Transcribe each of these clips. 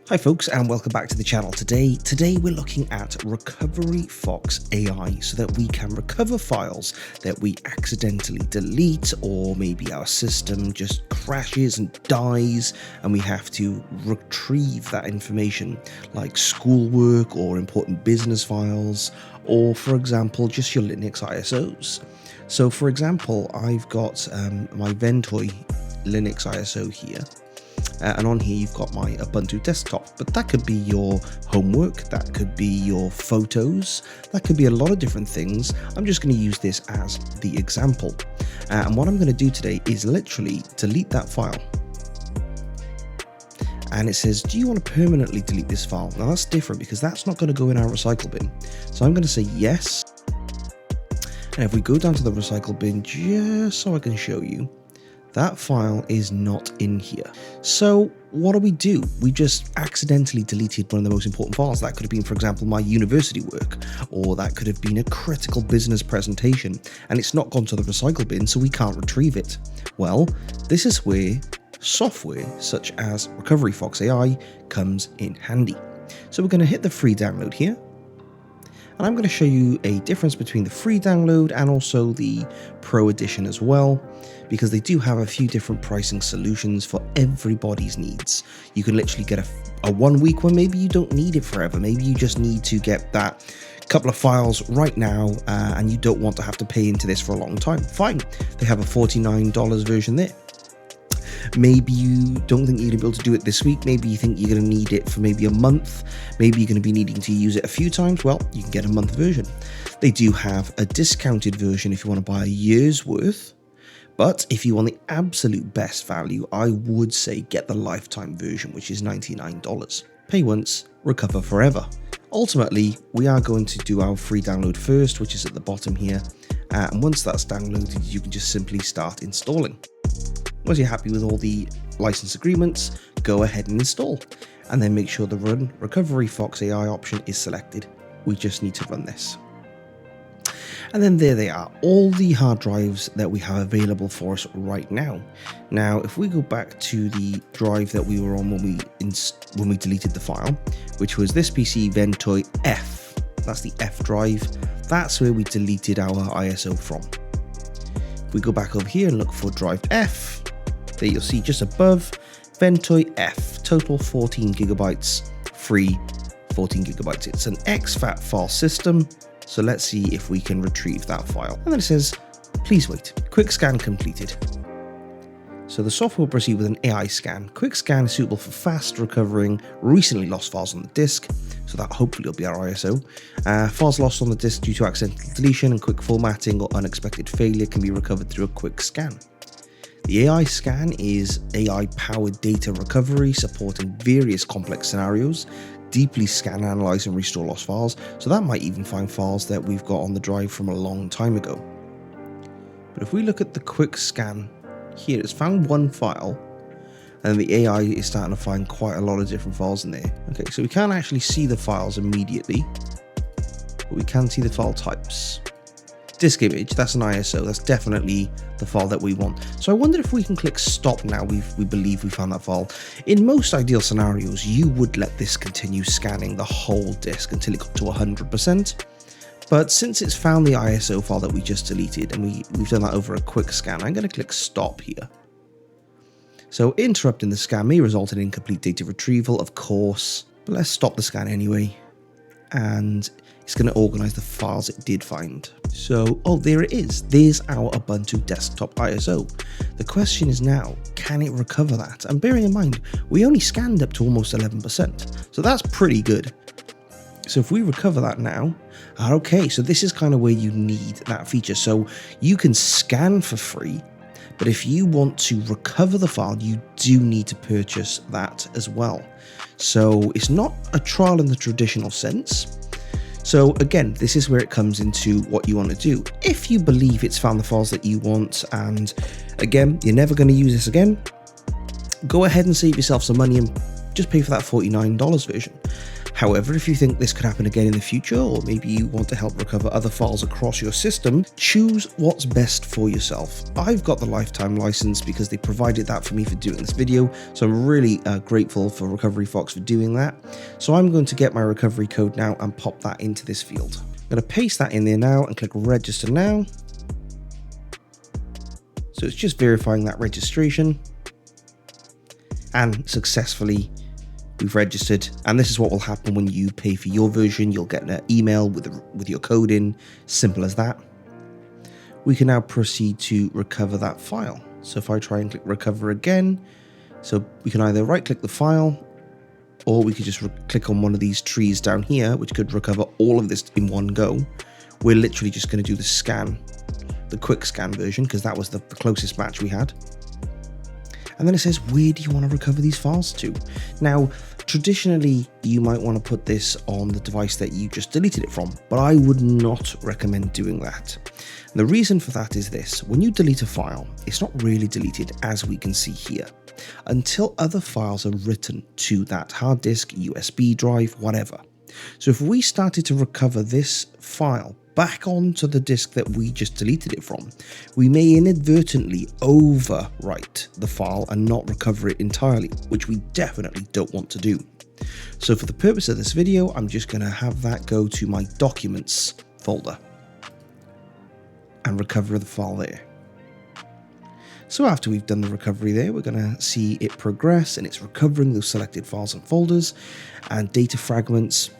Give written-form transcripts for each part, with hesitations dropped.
Hi folks, and welcome back to the channel. Today we're looking at RecoveryFox AI so that we can recover files that we accidentally delete, or maybe our system just crashes and dies and we have to retrieve that information, like schoolwork or important business files, or for example just your Linux ISOs. So for example, I've got my Ventoy Linux ISO here. And on here you've got my Ubuntu desktop, but that could be your homework, that could be your photos, that could be a lot of different things. I'm just going to use this as the example. And what I'm going to do today is literally delete that file. And it says, do you want to permanently delete this file? Now that's different because that's not going to go in our recycle bin. So I'm going to say yes. And if we go down to the recycle bin, just so I can show you, that file is not in here. So what do? We just accidentally deleted one of the most important files. That could have been, for example, my university work, or that could have been a critical business presentation, and it's not gone to the recycle bin, so we can't retrieve it. Well, this is where software such as RecoveryFox AI comes in handy. So we're going to hit the free download here. And I'm going to show you a difference between the free download and also the Pro Edition as well, because they do have a few different pricing solutions for everybody's needs. You can literally get a 1 week one. Maybe you don't need it forever. Maybe you just need to get that couple of files right now and you don't want to have to pay into this for a long time. Fine. They have a $49 version there. Maybe you don't think you're going to be able to do it this week. Maybe you think you're going to need it for maybe a month. Maybe you're going to be needing to use it a few times. Well, you can get a month version. They do have a discounted version if you want to buy a year's worth. But if you want the absolute best value, I would say get the lifetime version, which is $99. Pay once, recover forever. Ultimately, we are going to do our free download first, which is at the bottom here. And once that's downloaded, you can just simply start installing. Once you're happy with all the license agreements, go ahead and install, and then make sure the Run RecoveryFox AI option is selected. We just need to run this. And then there they are, all the hard drives that we have available for us right now. Now, if we go back to the drive that we were on when we deleted the file, which was this PC Ventoy F, that's the F drive, that's where we deleted our ISO from. If we go back over here and look for drive F, there you'll see just above Ventoy F, total 14 gigabytes, free 14 gigabytes. It's an exFAT file system, so let's see if we can retrieve that file. And then it says, please wait, quick scan completed. So the software will proceed with an AI scan. Quick scan is suitable for fast recovering recently lost files on the disk, so that hopefully will be our ISO. Files lost on the disk due to accidental deletion and quick formatting or unexpected failure can be recovered through a quick scan. The AI scan is AI-powered data recovery supporting various complex scenarios, deeply scan, analyze, and restore lost files, so that might even find files that we've got on the drive from a long time ago. But if we look at the quick scan here, it's found one file, and the AI is starting to find quite a lot of different files in there. Okay, so we can't actually see the files immediately, but we can see the file types. Disk image, that's an ISO, that's definitely the file that we want. So I wonder if we can click stop now we believe we found that file. In most ideal scenarios, you would let this continue scanning the whole disk until it got to 100%. But since it's found the ISO file that we just deleted, and we've done that over a quick scan, I'm going to click stop here. So interrupting the scan may result in incomplete data retrieval, of course, but let's stop the scan anyway. And it's going to organize the files it did find. So, oh, there it is. There's our Ubuntu desktop ISO. The question is now, can it recover that? And bearing in mind, we only scanned up to almost 11%. So that's pretty good. So if we recover that now, okay, so this is kind of where you need that feature. So you can scan for free, but if you want to recover the file, you do need to purchase that as well. So it's not a trial in the traditional sense. So again, this is where it comes into what you want to do. If you believe it's found the files that you want, and again, you're never going to use this again, go ahead and save yourself some money and just pay for that $49 version. However, if you think this could happen again in the future, or maybe you want to help recover other files across your system, choose what's best for yourself. I've got the lifetime license because they provided that for me for doing this video, so I'm really grateful for RecoveryFox for doing that. So I'm going to get my recovery code now and pop that into this field. I'm going to paste that in there now and click register now. So it's just verifying that registration, and successfully we've registered. And this is what will happen when you pay for your version. You'll get an email with your code in, simple as that. We can now proceed to recover that file. So if I try and click recover again, so we can either right click the file, or we could just click on one of these trees down here, which could recover all of this in one go. We're literally just going to do the scan, the quick scan version, because that was the closest match we had. And then it says, where do you want to recover these files to? Now, traditionally, you might want to put this on the device that you just deleted it from, but I would not recommend doing that. And the reason for that is this: when you delete a file, it's not really deleted, as we can see here, until other files are written to that hard disk, USB drive, whatever. So if we started to recover this file back onto the disk that we just deleted it from, we may inadvertently overwrite the file and not recover it entirely, which we definitely don't want to do. So for the purpose of this video, I'm just going to have that go to my documents folder and recover the file there. So after we've done the recovery there, we're going to see it progress, and it's recovering those selected files and folders and data fragments,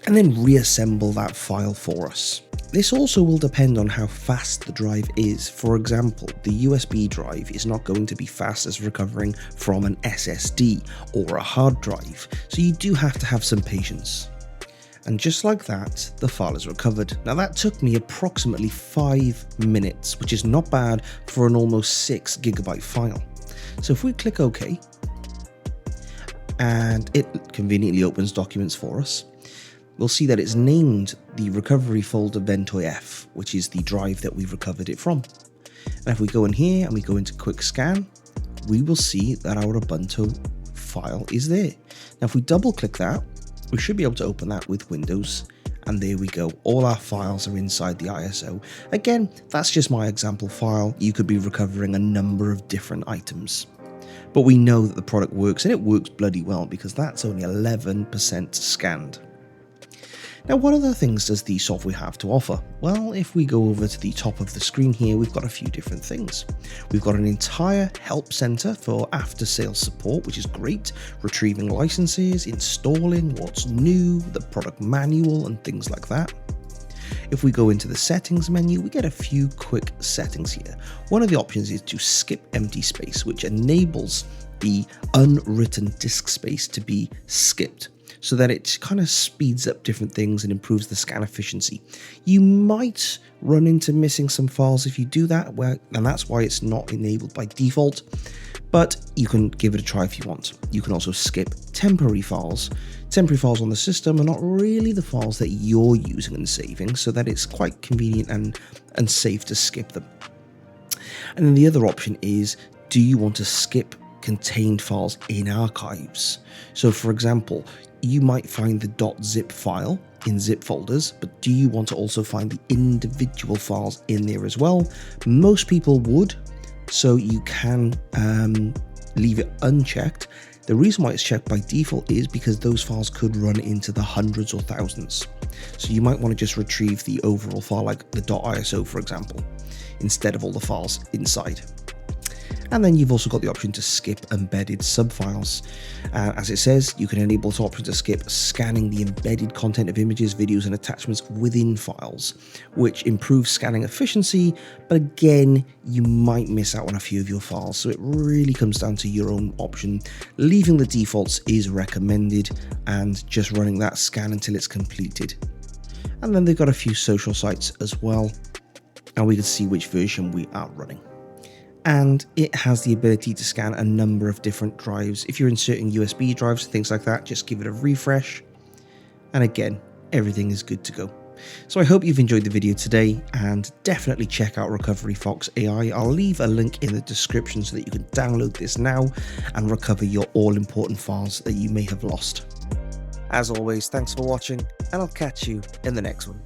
and then reassemble that file for us. This also will depend on how fast the drive is. For example, the USB drive is not going to be fast as recovering from an SSD or a hard drive, so you do have to have some patience. And just like that, the file is recovered. Now that took me approximately 5 minutes, which is not bad for an almost 6 GB file. So if we click OK, and it conveniently opens documents for us, we'll see that it's named the recovery folder ventoif, which is the drive that we've recovered it from. And if we go in here and we go into quick scan, we will see that our Ubuntu file is there. Now if we double click that, we should be able to open that with Windows, and there we go. All our files are inside the ISO. Again, that's just my example file. You could be recovering a number of different items. But we know that the product works, and it works bloody well, because that's only 11% scanned. Now, what other things does the software have to offer? Well, if we go over to the top of the screen here, we've got a few different things. We've got an entire help center for after-sales support, which is great, retrieving licenses, installing what's new, the product manual, and things like that. If we go into the settings menu, we get a few quick settings here. One of the options is to skip empty space, which enables the unwritten disk space to be skipped, so that it kind of speeds up different things and improves the scan efficiency. You might run into missing some files if you do that, and that's why it's not enabled by default, but you can give it a try if you want. You can also skip temporary files. Temporary files on the system are not really the files that you're using and saving, so that it's quite convenient and safe to skip them. And then the other option is, do you want to skip contained files in archives? So for example, you might find the .zip file in zip folders, but do you want to also find the individual files in there as well? Most people would, so you can leave it unchecked. The reason why it's checked by default is because those files could run into the hundreds or thousands. So you might want to just retrieve the overall file, like the .iso for example, instead of all the files inside. And then you've also got the option to skip embedded subfiles. As it says, you can enable this option to skip scanning the embedded content of images, videos, and attachments within files, which improves scanning efficiency, but again, you might miss out on a few of your files, so it really comes down to your own option. Leaving the defaults is recommended, and just running that scan until it's completed. And then they've got a few social sites as well, and we can see which version we are running. And it has the ability to scan a number of different drives. If you're inserting USB drives and things like that, just give it a refresh. And again, everything is good to go. So I hope you've enjoyed the video today, and definitely check out RecoveryFox AI. I'll leave a link in the description so that you can download this now and recover your all-important files that you may have lost. As always, thanks for watching, and I'll catch you in the next one.